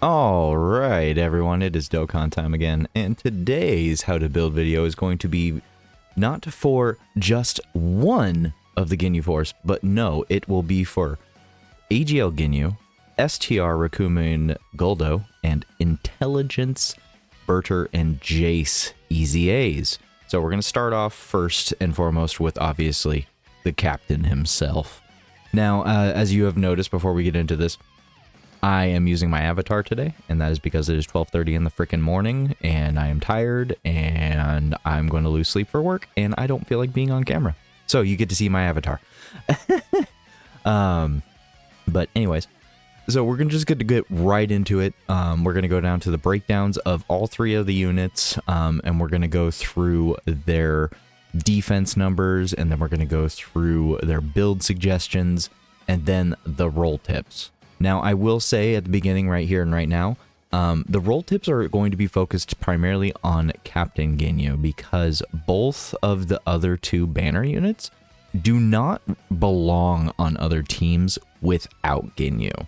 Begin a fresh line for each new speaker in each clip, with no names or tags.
Alright everyone, it is Dokkan time again, and today's how to build video is going to be not for just one of the Ginyu Force, but no, it will be for AGL Ginyu, STR Recoome Guldo, and Intelligence Burter and Jeice EZAs. So we're going to start off first and foremost with obviously the captain himself. Now, as you have noticed before we get into this, I am using my avatar today, and that is because it is 12:30 in the frickin' morning, and I am tired, and I'm going to lose sleep for work, and I don't feel like being on camera. So you get to see my avatar. But anyways, so we're just going to get right into it. We're going to go down to the breakdowns of all three of the units, and we're going to go through their defense numbers, and then we're going to go through their build suggestions, and then the roll tips. Now, I will say at the beginning right here and right now, the roll tips are going to be focused primarily on Captain Ginyu because both of the other two banner units do not belong on other teams without Ginyu.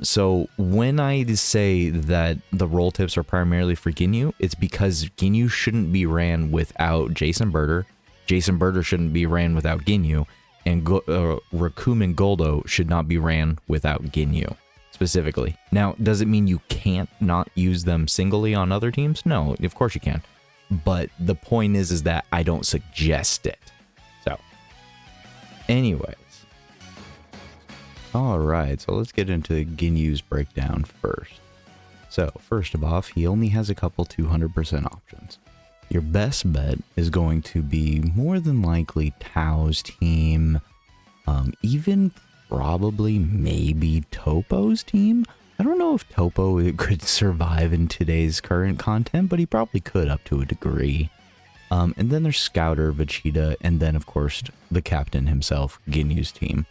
So when I say that the roll tips are primarily for Ginyu, it's because Ginyu shouldn't be ran without Jeice Burter. Jeice Burter shouldn't be ran without Ginyu. And Recoome Guldo should not be ran without Ginyu, specifically. Now, does it mean you can't not use them singly on other teams? No, of course you can. But the point is that I don't suggest it. So, anyways. Alright, so let's get into Ginyu's breakdown first. So, first of all, he only has a couple 200% options. Your best bet is going to be more than likely Tao's team, even probably maybe Topo's team. I don't know if Topo could survive in today's current content, but he probably could up to a degree. And then there's Scouter, Vegeta, and then of course the captain himself, Ginyu's team.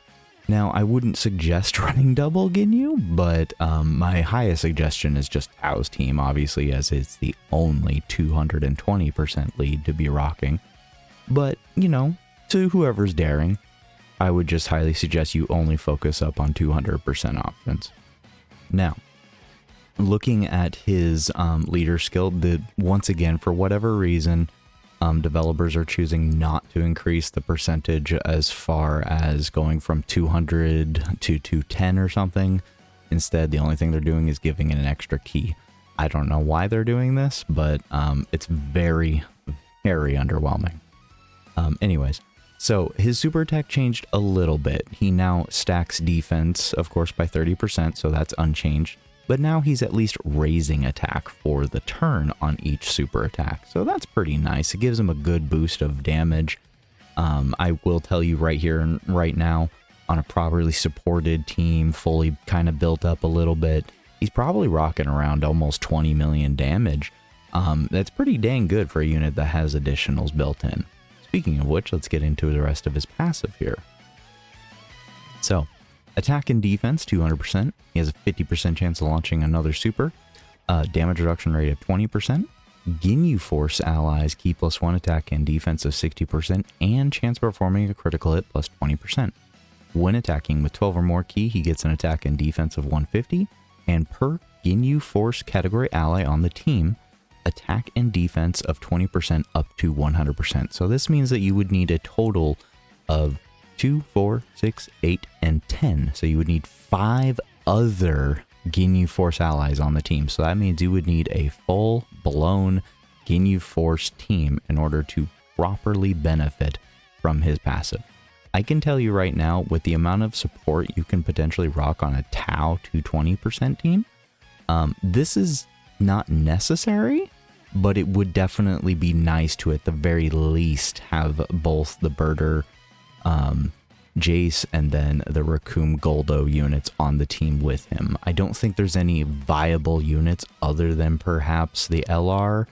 Now, I wouldn't suggest running double Ginyu, but my highest suggestion is just Tao's team, obviously, as it's the only 220% lead to be rocking. But, you know, to whoever's daring, I would just highly suggest you only focus up on 200% options. Now, looking at his leader skill, once again, for whatever reason, developers are choosing not to increase the percentage as far as going from 200 to 210 or something. Instead, the only thing they're doing is giving it an extra key. I don't know why they're doing this, but it's very, very underwhelming. Anyways, so his super attack changed a little bit. He now stacks defense, of course, by 30%, so that's unchanged. But now he's at least raising attack for the turn on each super attack. So that's pretty nice. It gives him a good boost of damage. I will tell you right here and right now, on a properly supported team, fully kind of built up a little bit, he's probably rocking around almost 20 million damage. That's pretty dang good for a unit that has additionals built in. Speaking of which, let's get into the rest of his passive here. So, attack and defense, 200%. He has a 50% chance of launching another super. Damage reduction rate of 20%. Ginyu Force allies keep +1 attack and defense of 60%, and chance of performing a critical hit plus 20%. When attacking with 12 or more ki, he gets an attack and defense of 150, and per Ginyu Force category ally on the team, attack and defense of 20% up to 100%. So this means that you would need a total of 2, 4, 6, 8, and 10. So you would need 5 other Ginyu Force allies on the team. So that means you would need a full-blown Ginyu Force team in order to properly benefit from his passive. I can tell you right now, with the amount of support you can potentially rock on a Tao 220% team, this is not necessary, but it would definitely be nice to, at the very least, have both the Burter, Jeice, and then the Recoome Guldo units on the team with him. I don't think there's any viable units other than perhaps the LR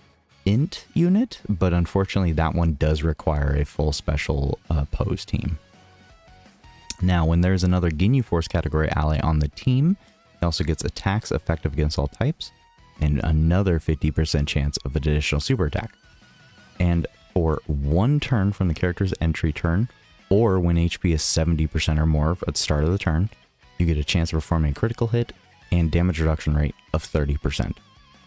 INT unit, but unfortunately that one does require a full special pose team. Now, when there's another Ginyu Force category ally on the team, he also gets attacks effective against all types, and another 50% chance of additional super attack. And for one turn from the character's entry turn, or when HP is 70% or more at the start of the turn, you get a chance of performing a critical hit and damage reduction rate of 30%.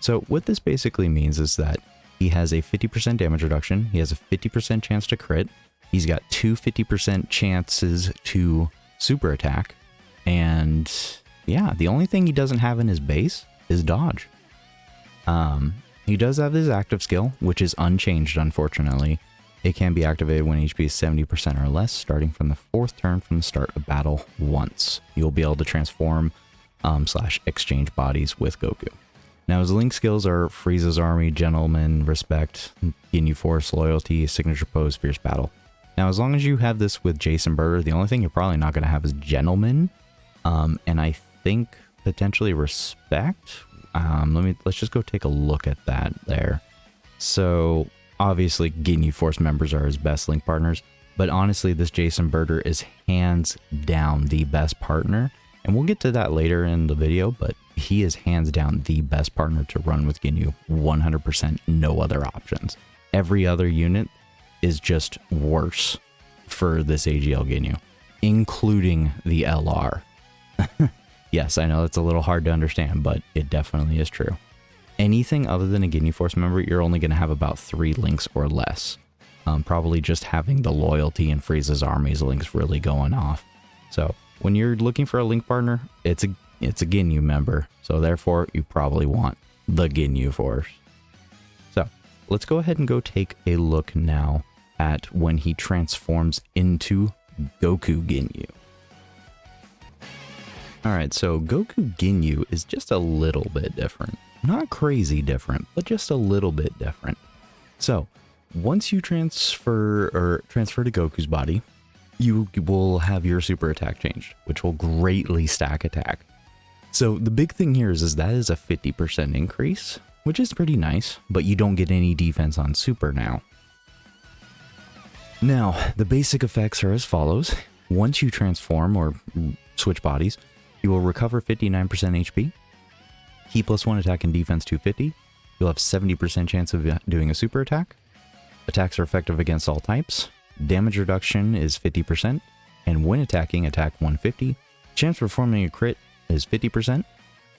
So what this basically means is that he has a 50% damage reduction, he has a 50% chance to crit, he's got two 50% chances to super attack, and yeah, the only thing he doesn't have in his base is dodge. He does have his active skill, which is unchanged unfortunately. It can be activated when HP is 70% or less, starting from the 4th turn from the start of battle once. You'll be able to transform / exchange bodies with Goku. Now his link skills are Frieza's Army, Gentleman, Respect, Ginyu Force, Loyalty, Signature Pose, Fierce Battle. Now as long as you have this with Jeice Burter, the only thing you're probably not going to have is Gentleman, and I think potentially Respect. Let's just go take a look at that there. So obviously Ginyu Force members are his best link partners, but honestly this Jeice Burter is hands down the best partner, and we'll get to that later in the video, but he is hands down the best partner to run with Ginyu. 100%, no other options. Every other unit is just worse for this AGL Ginyu, including the LR. Yes, I know it's a little hard to understand, but it definitely is true. Anything other than a Ginyu Force member, you're only going to have about 3 links or less. Probably just having the Loyalty and Frieza's Army's links really going off. So when you're looking for a link partner, it's a Ginyu member. So therefore, you probably want the Ginyu Force. So let's go ahead and go take a look now at when he transforms into Goku Ginyu. Alright, so Goku Ginyu is just a little bit different. Not crazy different, but just a little bit different. So, once you transfer to Goku's body, you will have your super attack changed, which will greatly stack attack. So the big thing here is that is a 50% increase, which is pretty nice, but you don't get any defense on super now. Now, the basic effects are as follows. Once you transform or switch bodies, you will recover 59% HP, Ki +1 attack and defense 250, you'll have 70% chance of doing a super attack, attacks are effective against all types, damage reduction is 50%, and when attacking, attack 150, chance of performing a crit is 50%,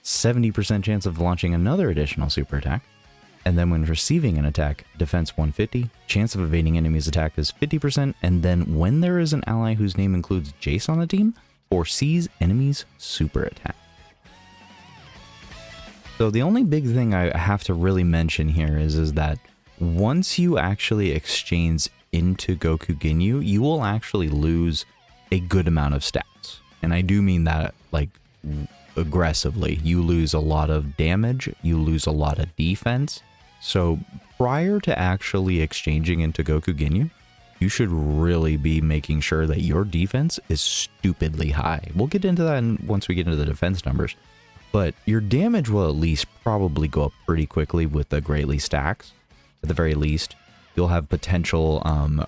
70% chance of launching another additional super attack, and then when receiving an attack, defense 150, chance of evading enemies' attack is 50%, and then when there is an ally whose name includes Jeice on the team, foresees enemies' super attack. So the only big thing I have to really mention here is that once you actually exchange into Goku Ginyu, you will actually lose a good amount of stats. And I do mean that like aggressively. You lose a lot of damage, you lose a lot of defense. So prior to actually exchanging into Goku Ginyu, you should really be making sure that your defense is stupidly high. We'll get into that once we get into the defense numbers. But your damage will at least probably go up pretty quickly with the greatly stacks. At the very least, you'll have potential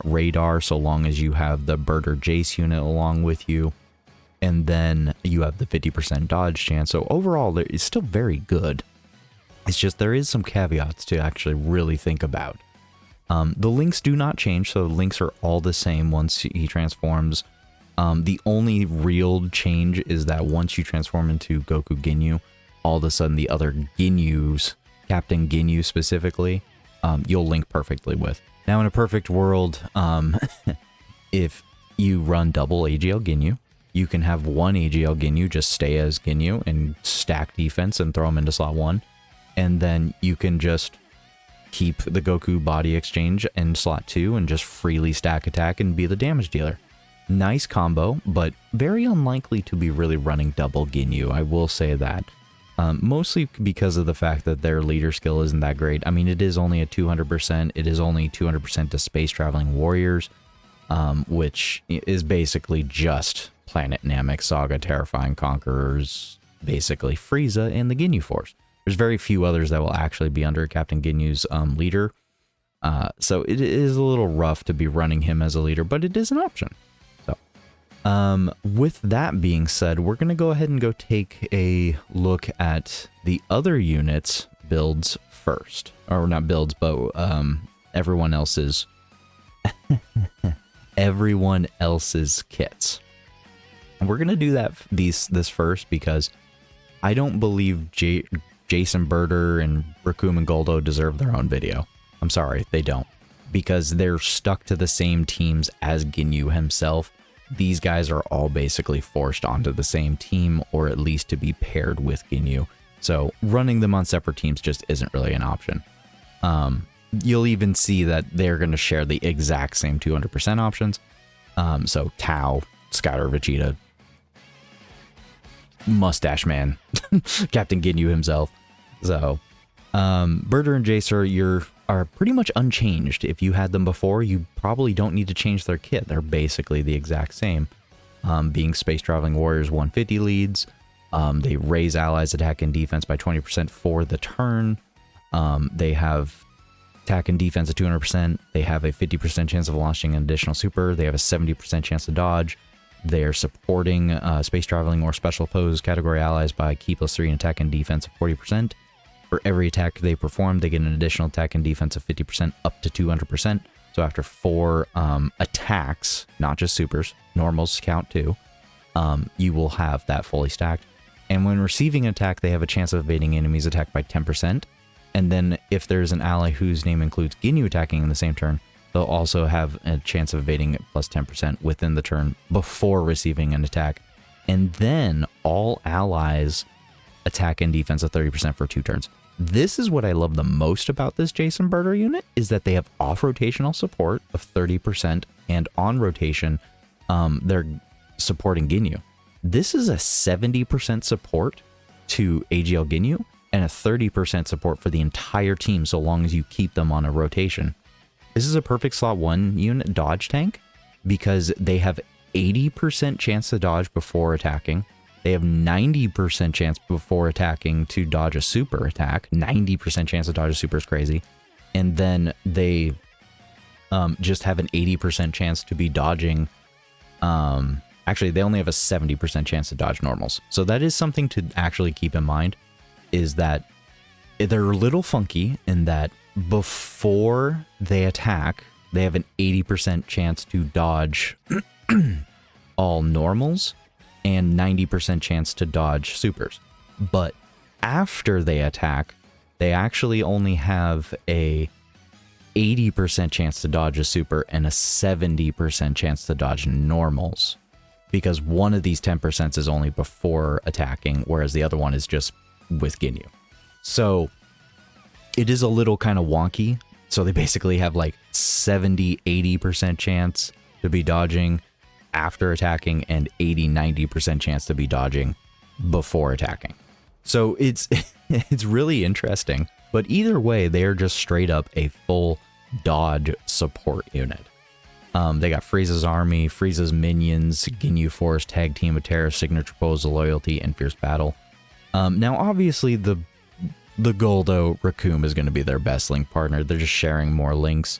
radar so long as you have the Burter Jeice unit along with you. And then you have the 50% dodge chance. So overall, it's still very good. It's just there is some caveats to actually really think about. The links do not change, so the links are all the same once he transforms. The only real change is that once you transform into Goku Ginyu, all of a sudden the other Ginyus, Captain Ginyu specifically, you'll link perfectly with. Now in a perfect world, if you run double AGL Ginyu, you can have one AGL Ginyu just stay as Ginyu and stack defense and throw him into slot 1. And then you can just keep the Goku body exchange in slot 2 and just freely stack attack and be the damage dealer. Nice combo, but very unlikely to be really running double Ginyu, I will say that. Mostly because of the fact that their leader skill isn't that great. I mean, it is only a 200%, it is only 200% to space traveling warriors, which is basically just Planet Namek, Saga, Terrifying Conquerors, basically Frieza, and the Ginyu Force. There's very few others that will actually be under Captain Ginyu's leader. So it is a little rough to be running him as a leader, but it is an option. So, with that being said, we're going to go ahead and go take a look at the other units' builds first. Or not builds, but everyone else's everyone else's kits. And we're going to do that this first because I don't believe Jeice Burter and Recoome Guldo deserve their own video. I'm sorry, they don't. Because they're stuck to the same teams as Ginyu himself. These guys are all basically forced onto the same team, or at least to be paired with Ginyu. So running them on separate teams just isn't really an option. You'll even see that they're going to share the exact same 200% options. So Tao, Scouter Vegeta, Mustache Man, Captain Ginyu himself. So Burter and Jeice are pretty much unchanged. If you had them before, you probably don't need to change their kit. They're basically the exact same. Being Space Traveling Warriors 150 leads, they raise allies' attack and defense by 20% for the turn. They have attack and defense at 200%. They have a 50% chance of launching an additional super. They have a 70% chance to dodge. They're supporting Space Traveling or Special Pose category allies by key +3 in attack and defense of 40%. For every attack they perform, they get an additional attack and defense of 50% up to 200%. So after 4 attacks, not just supers, normals count too, you will have that fully stacked. And when receiving an attack, they have a chance of evading enemies' attack by 10%. And then if there's an ally whose name includes Ginyu attacking in the same turn, they'll also have a chance of evading it plus 10% within the turn before receiving an attack. And then all allies attack and defense of 30% for 2 turns. This is what I love the most about this Jeice Burter unit, is that they have off-rotational support of 30%, and on rotation, they're supporting Ginyu. This is a 70% support to AGL Ginyu, and a 30% support for the entire team so long as you keep them on a rotation. This is a perfect slot 1 unit dodge tank because they have 80% chance to dodge before attacking. They have 90% chance before attacking to dodge a super attack. 90% chance to dodge a super is crazy. And then they just have an 80% chance to be dodging. Actually, they only have a 70% chance to dodge normals. So that is something to actually keep in mind, is that they're a little funky in that before they attack, they have an 80% chance to dodge all normals and 90% chance to dodge supers. But after they attack, they actually only have a 80% chance to dodge a super and a 70% chance to dodge normals, because one of these 10% is only before attacking, whereas the other one is just with Ginyu. So it is a little kind of wonky. So they basically have like 70-80% chance to be dodging after attacking and 80-90% chance to be dodging before attacking. So it's it's really interesting. But either way, they are just straight up a full dodge support unit. They got Frieza's army, Frieza's minions, Ginyu Force, Tag Team of Terror, Signature Pose of Loyalty, and Fierce Battle. Now, obviously, the Guldo Recoome is going to be their best link partner. They're just sharing more links.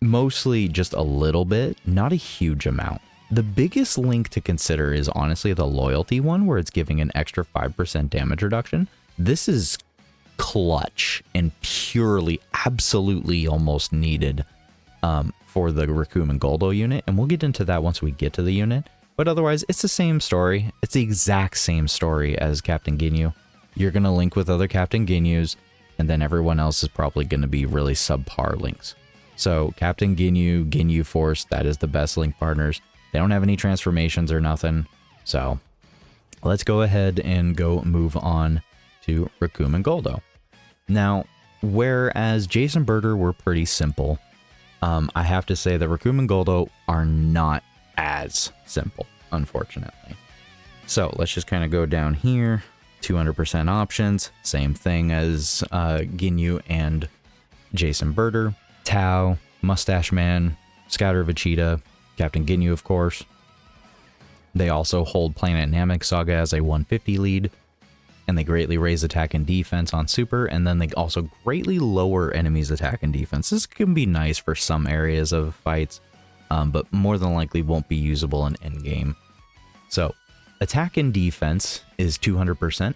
Mostly just a little bit, not a huge amount. The biggest link to consider is honestly the Loyalty one, where it's giving an extra 5% damage reduction. This is clutch and purely, absolutely almost needed for the Recoome and Guldo unit. And we'll get into that once we get to the unit. But otherwise, it's the same story. It's the exact same story as Captain Ginyu. You're going to link with other Captain Ginyus, and then everyone else is probably going to be really subpar links. So Captain Ginyu, Ginyu Force, that is the best link partners. They don't have any transformations or nothing. So let's go ahead and go move on to Recoome and Guldo. Now, whereas Jeice and Burter were pretty simple, I have to say that Recoome and Guldo are not as simple, unfortunately. So let's just kind of go down here. 200% options, same thing as Ginyu and Jeice and Burter. Tao, Mustache Man, Scouter Vegeta, Captain Ginyu, of course. They also hold Planet Namek Saga as a 150 lead, and they greatly raise attack and defense on super, and then they also greatly lower enemies' attack and defense. This can be nice for some areas of fights, but more than likely won't be usable in endgame. So, attack and defense is 200%,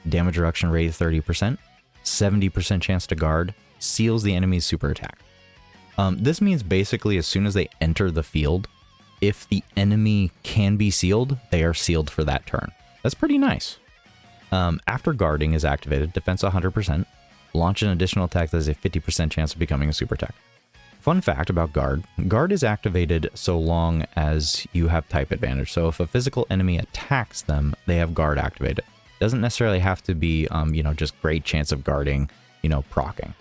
damage reduction rate 30%, 70% chance to guard, seals the enemy's super attack. This means basically as soon as they enter the field, if the enemy can be sealed, they are sealed for that turn. That's pretty nice. After guarding is activated, defense 100%. Launch an additional attack that has a 50% chance of becoming a super attack. Fun fact about guard. Guard is activated so long as you have type advantage. So if a physical enemy attacks them, they have guard activated. Doesn't necessarily have to be, just great chance of guarding, proccing.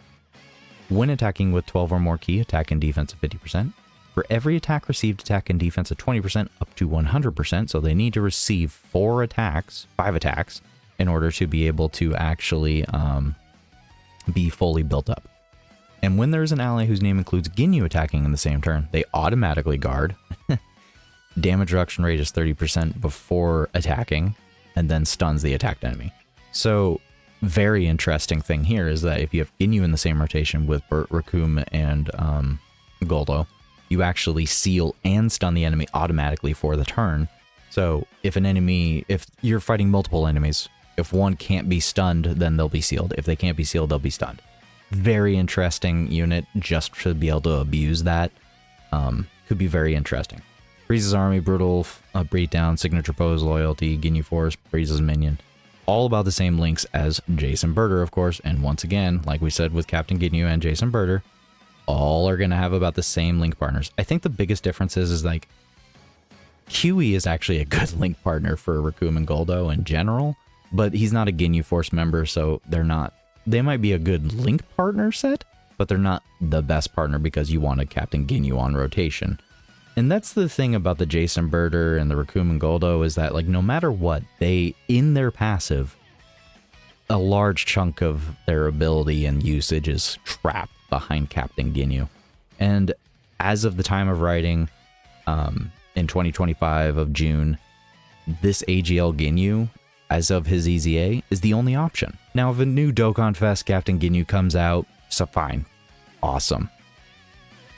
When attacking with 12 or more key, attack and defense of 50%. For every attack received, attack and defense of 20% up to 100%. So they need to receive 5 attacks, in order to be able to actually be fully built up. And when there's an ally whose name includes Ginyu attacking in the same turn, they automatically guard. Damage reduction rate is 30% before attacking, and then stuns the attacked enemy. So, very interesting thing here is that if you have Ginyu in the same rotation with Recoome and Guldo, you actually seal and stun the enemy automatically for the turn. So, if you're fighting multiple enemies, if one can't be stunned, then they'll be sealed. If they can't be sealed, they'll be stunned. Very interesting unit just to be able to abuse that. Could be very interesting. Freezes army, brutal breakdown, signature pose, loyalty, Ginyu force, freezes minion. All about the same links as Jeice Burter, of course. And once again, like we said with Captain Ginyu and Jeice Burter, all are going to have about the same link partners. I think the biggest difference is like QE is actually a good link partner for Recoome and Guldo in general, but he's not a Ginyu force member, so they might be a good link partner set, but they're not the best partner because you want a Captain Ginyu on rotation. And that's the thing about the Jeice Burter and the Recoome and Guldo is that, like, no matter what, in their passive, a large chunk of their ability and usage is trapped behind Captain Ginyu. And as of the time of writing, in 2025 of June, this AGL Ginyu, as of his EZA, is the only option. Now, if a new Dokkan Fest Captain Ginyu comes out, so fine. Awesome.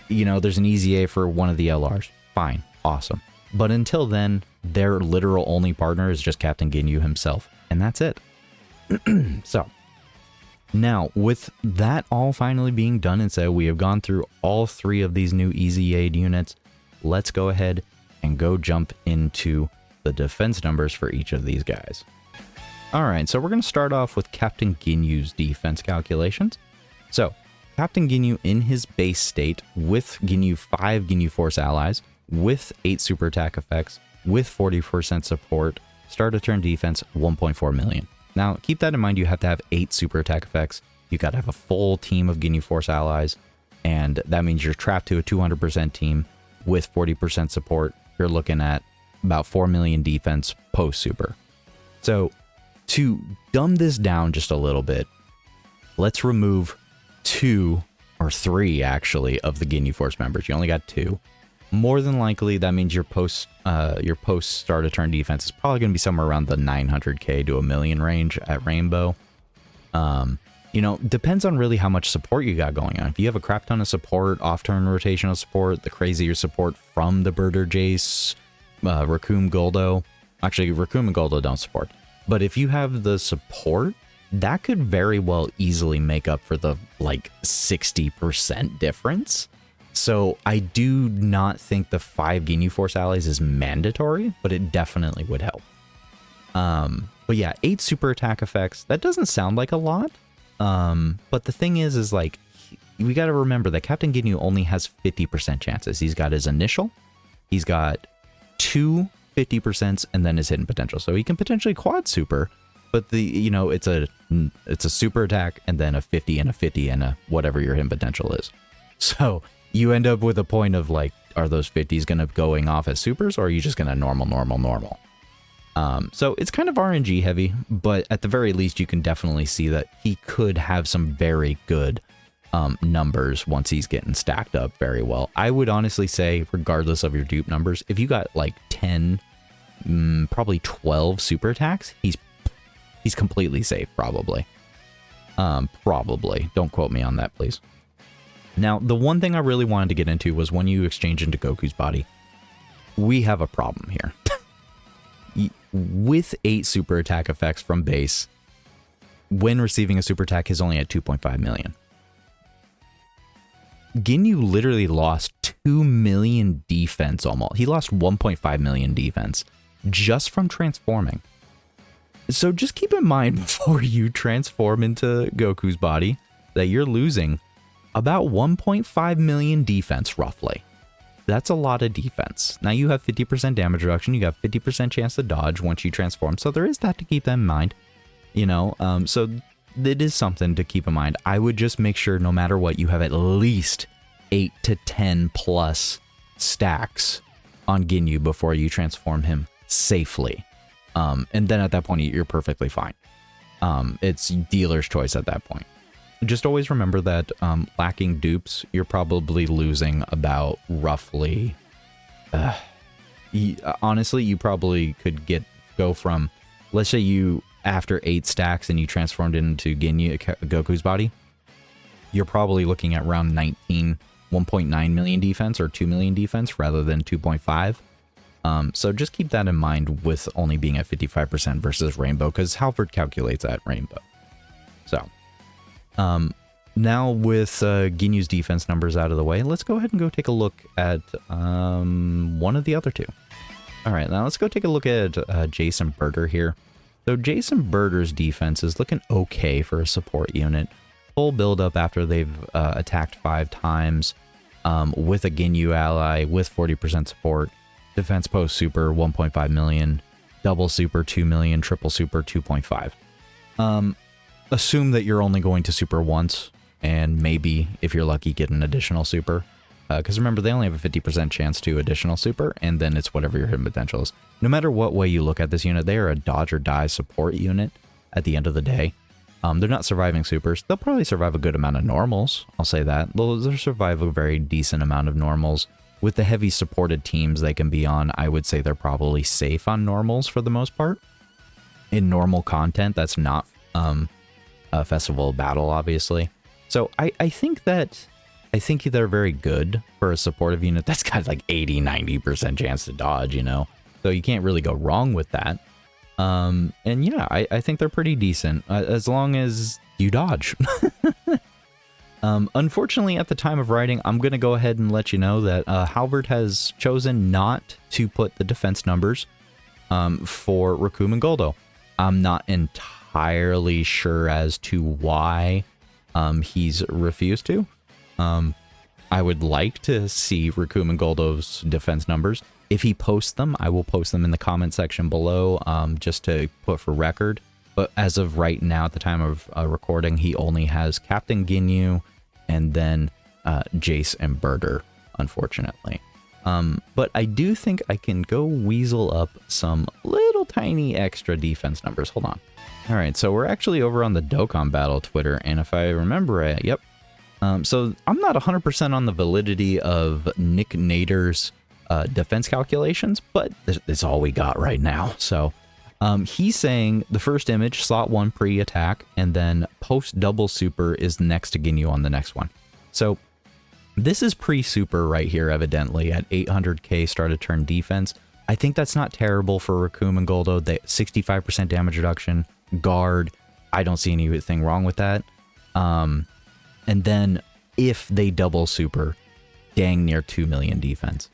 There's an EZA for one of the LRs. Fine. Awesome. But until then, their literal only partner is just Captain Ginyu himself. And that's it. So, now, with that all finally being done and said, we have gone through all 3 of these new EZA units. Let's go ahead and go jump into the defense numbers for each of these guys. Alright, so we're going to start off with Captain Ginyu's defense calculations. So, Captain Ginyu in his base state with 5 Ginyu Force allies, with 8 super attack effects, with 40% support, start of turn defense 1.4 million. Now, keep that in mind, you have to have 8 super attack effects, you got to have a full team of Ginyu Force allies, and that means you're trapped to a 200% team with 40% support. You're looking at about 4 million defense post super. So, to dumb this down just a little bit, let's remove 2 or 3 actually of the Ginyu Force members. You only got 2. More than likely, that means your post start of turn defense is probably going to be somewhere around the 900k to 1 million range at Rainbow. Depends on really how much support you got going on. If you have a crap ton of support, off turn rotational support, the crazier support from the Burter Jeice, Recoome Guldo. Actually, Recoome and Guldo don't support. But if you have the support, that could very well easily make up for the, 60% difference. So I do not think the 5 Ginyu Force allies is mandatory, but it definitely would help. But yeah, 8 super attack effects. That doesn't sound like a lot. But the thing is we got to remember that Captain Ginyu only has 50% chances. He's got his initial, he's got 2 50%, and then his hidden potential. So he can potentially quad super, but it's a super attack and then a 50 and a 50 and a whatever your hidden potential is. So you end up with a point of are those 50s going to going off as supers, or are you just going to normal? So it's kind of RNG heavy, but at the very least, you can definitely see that he could have some very good numbers once he's getting stacked up very well. I would honestly say, regardless of your dupe numbers, if you got 10, probably 12 super attacks, he's completely safe, probably. Probably. Don't quote me on that, please. Now, the one thing I really wanted to get into was when you exchange into Goku's body, we have a problem here. With 8 super attack effects from base, when receiving a super attack, is only at 2.5 million. Ginyu literally lost 2 million defense almost. He lost 1.5 million defense just from transforming. So just keep in mind before you transform into Goku's body that you're losing about 1.5 million defense, roughly. That's a lot of defense. Now you have 50% damage reduction. You got 50% chance to dodge once you transform. So there is that to keep in mind. You know, so it is something to keep in mind. I would just make sure no matter what, you have at least 8 to 10 plus stacks on Ginyu before you transform him safely. And then at that point, you're perfectly fine. It's dealer's choice at that point. Just always remember that lacking dupes, you're probably losing about roughly... honestly, you probably could go from... Let's say you, after 8 stacks and you transformed into Goku's body, you're probably looking at around 1.9 million defense or 2 million defense rather than 2.5. So just keep that in mind with only being at 55% versus Rainbow, because Halford calculates at Rainbow. So... now with Ginyu's defense numbers out of the way, let's go ahead and go take a look at one of the other two. All right, now let's go take a look at Jeice Burter here. So Jeice Burter's defense is looking okay for a support unit. Full build up after they've attacked 5 times with a Ginyu ally with 40% support. Defense post super 1.5 million, double super 2 million, triple super 2.5. Assume that you're only going to super once, and maybe, if you're lucky, get an additional super. Because remember, they only have a 50% chance to additional super, and then it's whatever your hidden potential is. No matter what way you look at this unit, they are a dodge or die support unit at the end of the day. They're not surviving supers. They'll probably survive a good amount of normals, I'll say that. They'll survive a very decent amount of normals. With the heavy supported teams they can be on, I would say they're probably safe on normals for the most part. In normal content, that's not... a festival battle, obviously. So I think they're very good for a supportive unit that's got like 80-90% chance to dodge, you know, so you can't really go wrong with that. And yeah, I think they're pretty decent as long as you dodge. Unfortunately, at the time of writing, I'm gonna go ahead and let you know that Halvard has chosen not to put the defense numbers for Recoome and Guldo. I'm not entirely sure as to why he's refused to. I would like to see Recoome and Guldo's defense numbers. If he posts them, I will post them in the comment section below, just to put for record. But as of right now, at the time of recording, he only has Captain Ginyu and then Jeice Burter, unfortunately. But I do think I can go weasel up some little tiny extra defense numbers. Hold on. All right, so we're actually over on the Dokkan Battle Twitter, and if I remember right, yep. So I'm not 100% on the validity of Nick Nader's defense calculations, but it's all we got right now. So he's saying the first image, slot 1 pre-attack, and then post-double super is next to Ginyu on the next one. So this is pre-super right here, evidently, at 800k started turn defense. I think that's not terrible for Recoome and Guldo. They 65% damage reduction, guard. I don't see anything wrong with that. And then if they double super, dang near 2 million defense.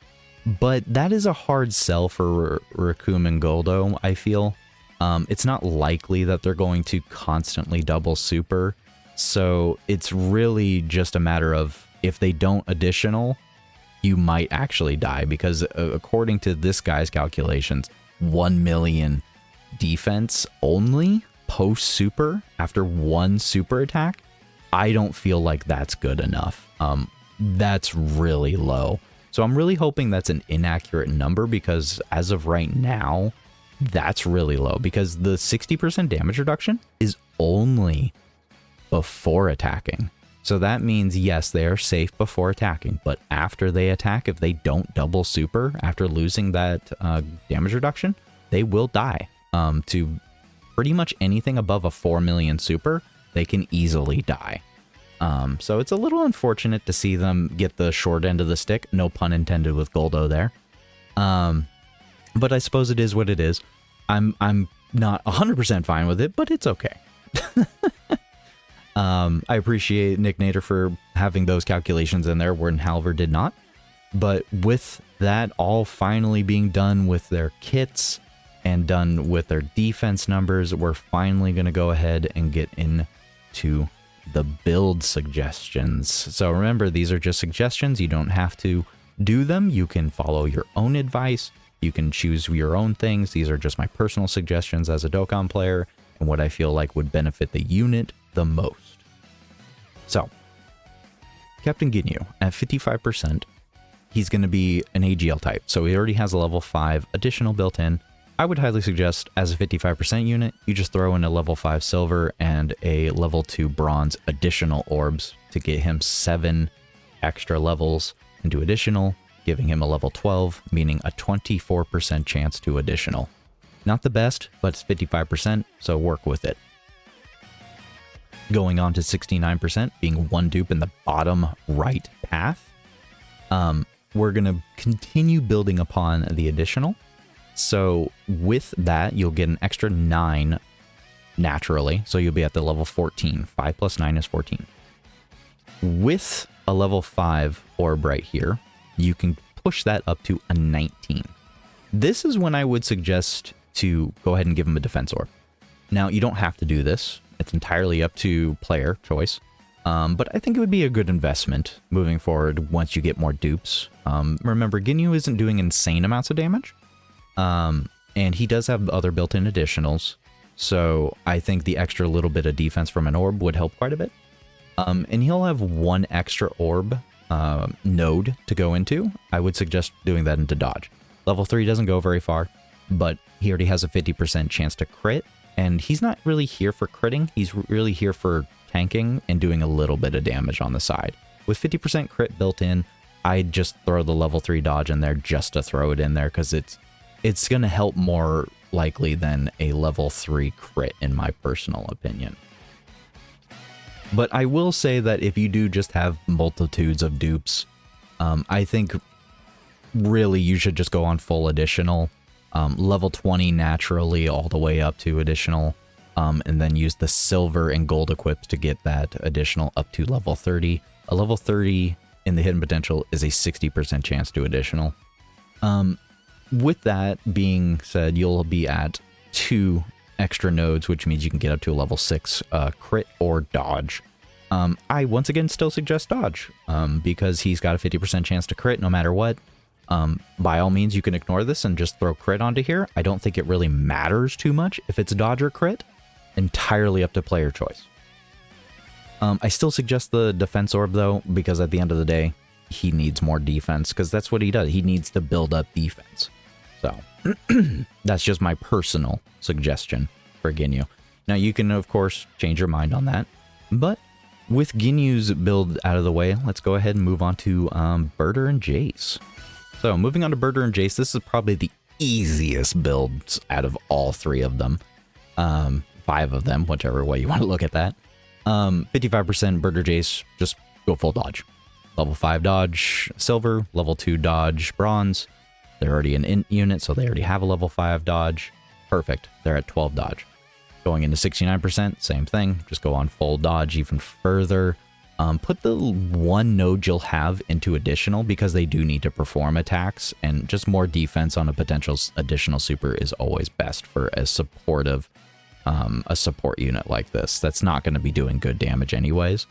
But that is a hard sell for Recoome and Guldo, I feel. It's not likely that they're going to constantly double super. So it's really just a matter of if they don't additional, you might actually die. Because according to this guy's calculations, 1 million defense only post super after 1 super attack. I don't feel like that's good enough. That's really low. So I'm really hoping that's an inaccurate number, because as of right now, that's really low, because the 60% damage reduction is only before attacking. So that means, yes, they are safe before attacking, but after they attack, if they don't double super after losing that damage reduction, they will die. To pretty much anything above a 4 million super, they can easily die. So it's a little unfortunate to see them get the short end of the stick. No pun intended with Guldo there. But I suppose it is what it is. I'm not 100% fine with it, but it's okay. I appreciate Nick Nader for having those calculations in there when Halvard did not. But with that all finally being done with their kits and done with their defense numbers, we're finally going to go ahead and get into the build suggestions. So remember, these are just suggestions. You don't have to do them. You can follow your own advice. You can choose your own things. These are just my personal suggestions as a Dokkan player and what I feel like would benefit the unit the most. So, Captain Ginyu at 55%, he's going to be an AGL type. So he already has a level 5 additional built in. I would highly suggest as a 55% unit, you just throw in a level 5 silver and a level 2 bronze additional orbs to get him 7 extra levels into additional, giving him a level 12, meaning a 24% chance to additional. Not the best, but it's 55%, so work with it. Going on to 69%, being one dupe in the bottom right path. We're going to continue building upon the additional. So with that, you'll get an extra 9 naturally. So you'll be at the level 14. 5 plus 9 is 14. With a level 5 orb right here, you can push that up to a 19. This is when I would suggest to go ahead and give him a defense orb. Now, you don't have to do this. It's entirely up to player choice. But I think it would be a good investment moving forward once you get more dupes. Remember, Ginyu isn't doing insane amounts of damage. And he does have other built-in additionals. So I think the extra little bit of defense from an orb would help quite a bit. And he'll have one extra orb node to go into. I would suggest doing that into dodge. Level 3 doesn't go very far, but he already has a 50% chance to crit. And he's not really here for critting. He's really here for tanking and doing a little bit of damage on the side. With 50% crit built in, I'd just throw the level 3 dodge in there just to throw it in there because it's going to help more likely than a level 3 crit in my personal opinion. But I will say that if you do just have multitudes of dupes, I think really you should just go on full additional. Level 20 naturally all the way up to additional, and then use the silver and gold equips to get that additional up to level 30. A level 30 in the hidden potential is a 60% chance to additional. With that being said, you'll be at 2 extra nodes, which means you can get up to a level 6 crit or dodge. I once again still suggest dodge because he's got a 50% chance to crit no matter what. By all means, you can ignore this and just throw crit onto here. I don't think it really matters too much if it's dodge or crit. Entirely up to player choice. I still suggest the defense orb though, because at the end of the day, he needs more defense because that's what he does. He needs to build up defense. So that's just my personal suggestion for Ginyu. Now you can of course change your mind on that, but with Ginyu's build out of the way, let's go ahead and move on to Burter and Jeice. So moving on to Burter and Jeice, this is probably the easiest builds out of all 3 of them. 5 of them, whichever way you want to look at that. 55% Burter Jeice, just go full dodge. Level 5 dodge, silver. Level 2 dodge, bronze. They're already an INT unit, so they already have a level 5 dodge. Perfect. They're at 12 dodge. Going into 69%, same thing. Just go on full dodge even further. Put the 1 node you'll have into additional because they do need to perform attacks, and just more defense on a potential additional super is always best for a supportive, a support unit like this. That's not going to be doing good damage anyways.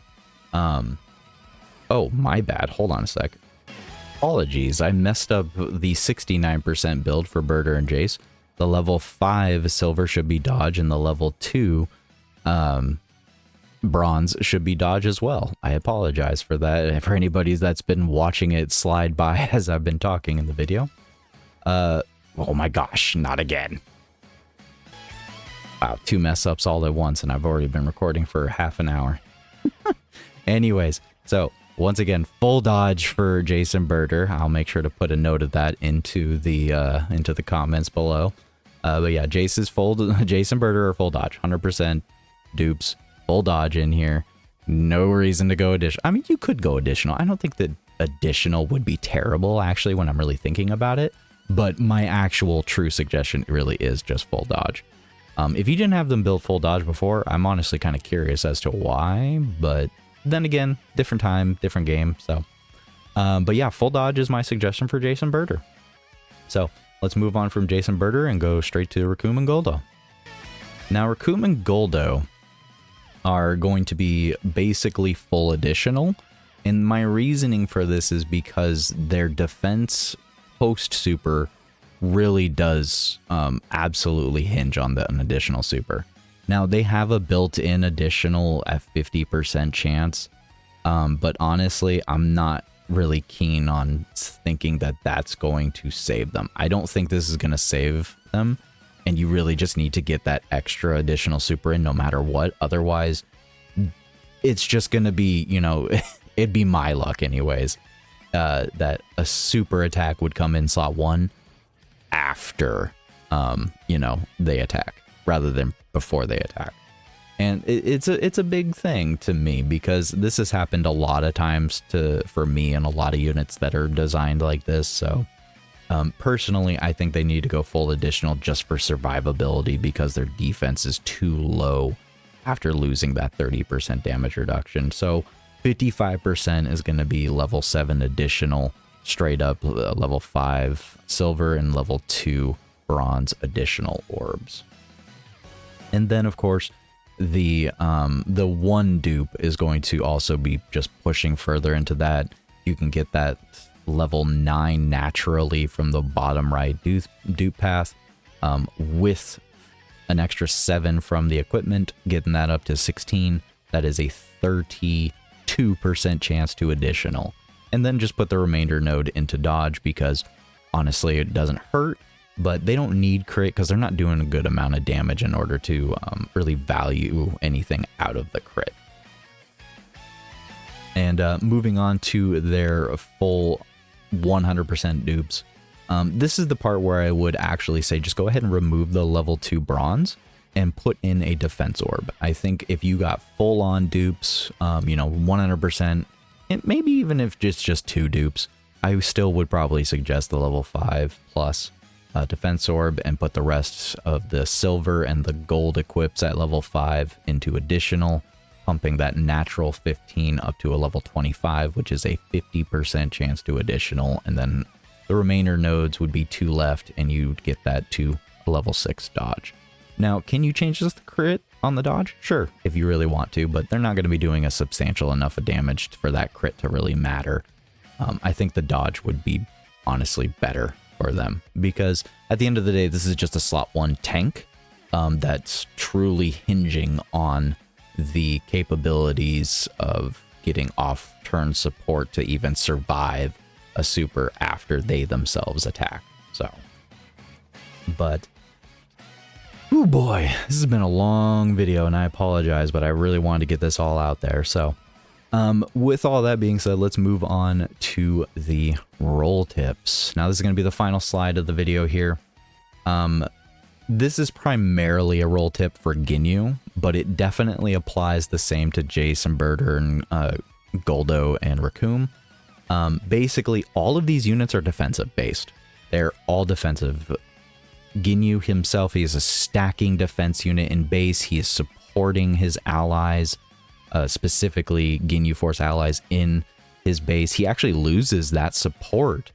Oh, my bad. Hold on a sec. Apologies. I messed up the 69% build for Burter and Jeice. The level 5 silver should be dodge, and the level 2 bronze should be dodge as well. I apologize for that. For anybody that's been watching it slide by as I've been talking in the video. Oh my gosh, not again. Wow, 2 mess ups all at once, and I've already been recording for half an hour. Anyways, so once again, full dodge for Jeice and Burter. I'll make sure to put a note of that into the comments below. But yeah, Jeice and Burter are full dodge, 100% dupes, full dodge in here. No reason to go additional. I mean, you could go additional. I don't think that additional would be terrible, actually, when I'm really thinking about it. But my actual true suggestion really is just full dodge. If you didn't have them build full dodge before, I'm honestly kind of curious as to why. But then again, different time, different game. So, but yeah, full dodge is my suggestion for Jeice and Burter. So let's move on from Jeice Burter and go straight to Recoome and Guldo. Now, Recoome and Guldo are going to be basically full additional, and my reasoning for this is because their defense post super really does absolutely hinge on an additional super. Now, they have a built-in additional at 50% chance, but honestly, I'm not really keen on thinking that that's going to save them. I don't think this is going to save them, and you really just need to get that extra additional super in no matter what. Otherwise, it's just going to be, you know, it'd be my luck anyways, that a super attack would come in slot 1 after, you know, they attack rather than before they attack. And it's a big thing to me because this has happened a lot of times for me and a lot of units that are designed like this. So personally, I think they need to go full additional just for survivability because their defense is too low after losing that 30% damage reduction. So 55% is going to be level 7 additional, straight up level 5 silver and level 2 bronze additional orbs. And then, of course, the one dupe is going to also be just pushing further into that. You can get that level 9 naturally from the bottom right dupe path, with an extra 7 from the equipment, getting that up to 16. That is a 32% chance to additional. And then just put the remainder node into dodge because honestly it doesn't hurt, but they don't need crit because they're not doing a good amount of damage in order to really value anything out of the crit. And moving on to their full 100% dupes. This is the part where I would actually say just go ahead and remove the level 2 bronze and put in a defense orb. I think if you got full on dupes, you know, 100%, and maybe even if it's just 2 dupes, I still would probably suggest the level 5 plus defense orb and put the rest of the silver and the gold equips at level 5 into additional, pumping that natural 15 up to a level 25, which is a 50% chance to additional, and then the remainder nodes would be 2 left and you'd get that to a level 6 dodge. Now, can you change this to crit on the dodge? Sure, if you really want to, but they're not going to be doing a substantial enough of damage for that crit to really matter. I think the dodge would be honestly better for them because at the end of the day, this is just a slot 1 tank that's truly hinging on the capabilities of getting off turn support to even survive a super after they themselves attack. So, but oh boy, this has been a long video and I apologize, but I really wanted to get this all out there. So with all that being said, let's move on to the roll tips. Now this is going to be the final slide of the video here. This is primarily a roll tip for Ginyu, but it definitely applies the same to Jeice Burter and Guldo and Recoome. Basically, all of these units are defensive based. They're all defensive. Ginyu himself, he is a stacking defense unit in base. He is supporting his allies, specifically Ginyu Force allies in his base. He actually loses that support.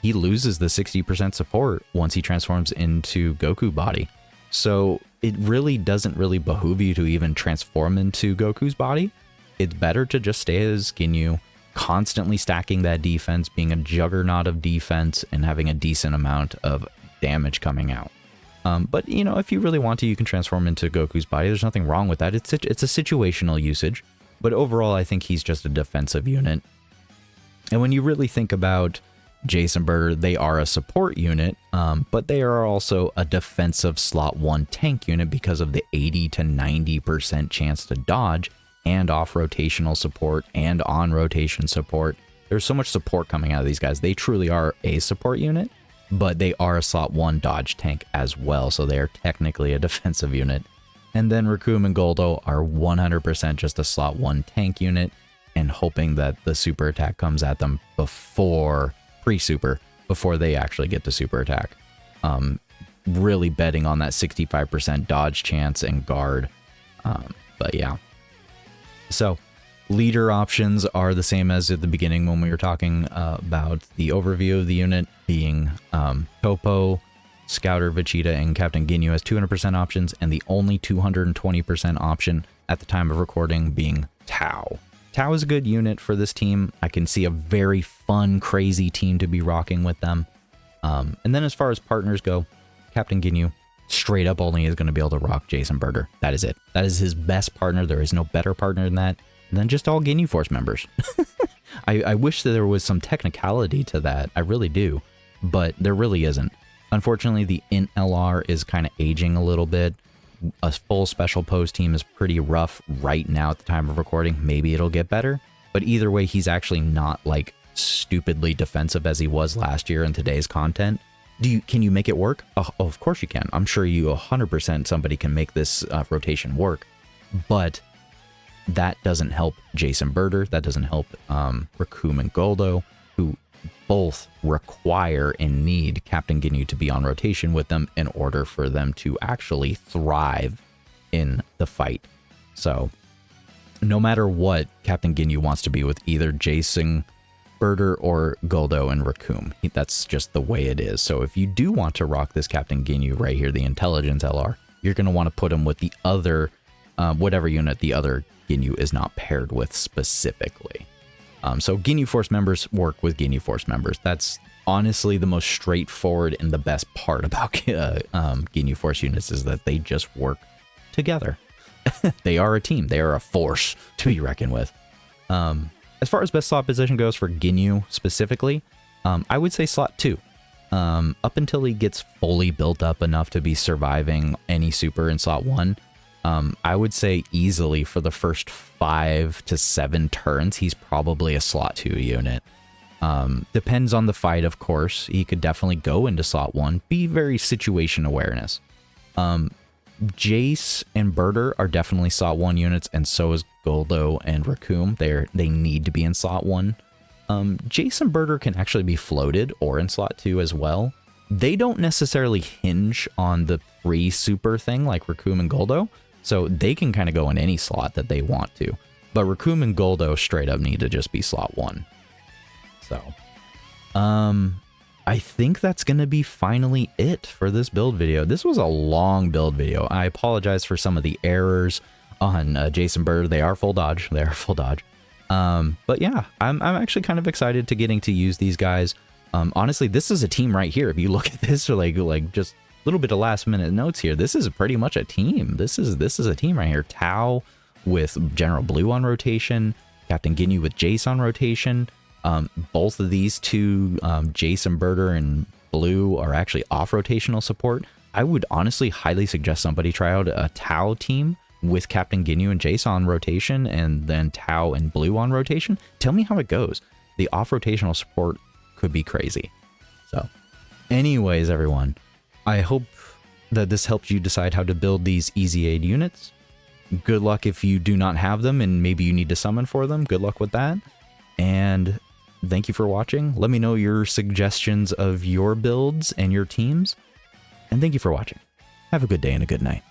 He loses the 60% support once he transforms into Goku body. So it really doesn't really behoove you to even transform into Goku's body. It's better to just stay as Ginyu, constantly stacking that defense, being a juggernaut of defense, and having a decent amount of damage coming out. But, you know, if you really want to, you can transform into Goku's body. There's nothing wrong with that. It's a situational usage. But overall, I think he's just a defensive unit. And when you really think about Jeice Burter, they are a support unit, but they are also a defensive slot 1 tank unit because of the 80 to 90% chance to dodge and off rotational support and on rotation support. There's so much support coming out of these guys. They truly are a support unit, but they are a slot 1 dodge tank as well, so they are technically a defensive unit. And then Recoome and Guldo are 100% just a slot 1 tank unit, and hoping that the super attack comes at them before pre-super, before they actually get to super attack. Really betting on that 65% dodge chance and guard. But yeah. So Leader options are the same as at the beginning when we were talking about the overview of the unit, being Topo, Scouter, Vegeta, and Captain Ginyu has 200% options, and the only 220% option at the time of recording being Tao. Tao is a good unit for this team. I can see a very fun, crazy team to be rocking with them. And then as far as partners go, Captain Ginyu straight up only is going to be able to rock Jeice Burter. That is it. That is his best partner. There is no better partner than that. And then just all Ginyu Force members. I wish that there was some technicality to that. I really do. But there really isn't. Unfortunately, the INT LR is kind of aging a little bit. A full special pose team is pretty rough right now at the time of recording. Maybe it'll get better. But either way, he's actually not like stupidly defensive as he was last year in today's content. Can you make it work? Oh, of course you can. I'm sure you 100% somebody can make this rotation work. But that doesn't help Jeice Burter. That doesn't help Recoome and Guldo, who both require and need Captain Ginyu to be on rotation with them in order for them to actually thrive in the fight. So no matter what, Captain Ginyu wants to be with either Jeice Burter or Guldo and Recoome. That's just the way it is. So if you do want to rock this Captain Ginyu right here, the Intelligence LR, you're going to want to put him with the other, whatever unit the other Ginyu is not paired with specifically. So Ginyu Force members work with Ginyu Force members. That's honestly the most straightforward and the best part about Ginyu Force units is that they just work together. They are a team. They are a force to be reckoned with. As far as best slot position goes for Ginyu specifically, I would say slot 2. Up until he gets fully built up enough to be surviving any super in slot 1, I would say easily for the first 5 to 7 turns, he's probably a slot 2 unit. Depends on the fight, of course. He could definitely go into slot 1. Be very situation awareness. Jeice and Burter are definitely slot 1 units, and so is Guldo and Recoome. They need to be in slot 1. Jeice and Burter can actually be floated or in slot 2 as well. They don't necessarily hinge on the pre-super thing like Recoome and Guldo, so they can kind of go in any slot that they want to. But Recoome and Guldo straight up need to just be slot 1. So, I think that's going to be finally it for this build video. This was a long build video. I apologize for some of the errors on Jeice Burter. They are full dodge. They are full dodge. But yeah, I'm actually kind of excited to getting to use these guys. Honestly, this is a team right here. If you look at this, or like just a little bit of last minute notes here, this is pretty much a team. This is a team right here. Tao with General Blue on rotation, Captain Ginyu with Jeice on rotation. Both of these two, Jeice and Burter and Blue, are actually off rotational support. I would honestly highly suggest somebody try out a Tao team with Captain Ginyu and Jeice on rotation, and then Tao and Blue on rotation. Tell me how it goes. The off rotational support could be crazy. So anyways, everyone, I hope that this helped you decide how to build these EZA units. Good luck if you do not have them and maybe you need to summon for them. Good luck with that. And thank you for watching. Let me know your suggestions of your builds and your teams. And thank you for watching. Have a good day and a good night.